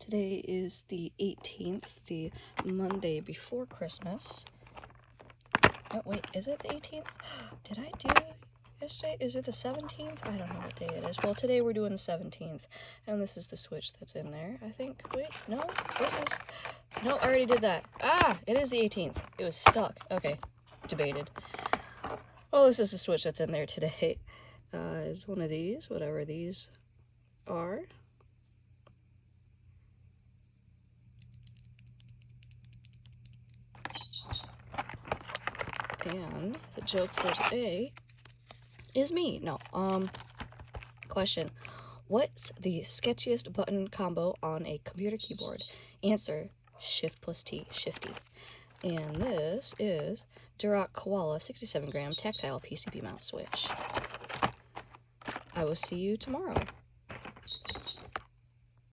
Today is the 18th, the Monday before Christmas. Oh, wait, is it the 18th? Did I do yesterday? Is it the 17th? I don't know what day it is. Well, today we're doing the 17th, and this is the switch that's in there, I think. Wait, no, this is... No, I already did that. Ah, it is the 18th. It was stuck. Okay, debated. Well, this is the switch that's in there today. It's one of these, whatever these are. And the joke for today is me. No, question. What's the sketchiest button combo on a computer keyboard? Answer, Shift plus T, Shifty. And this is Duroc Koala 67 gram tactile PCB mouse switch. I will see you tomorrow.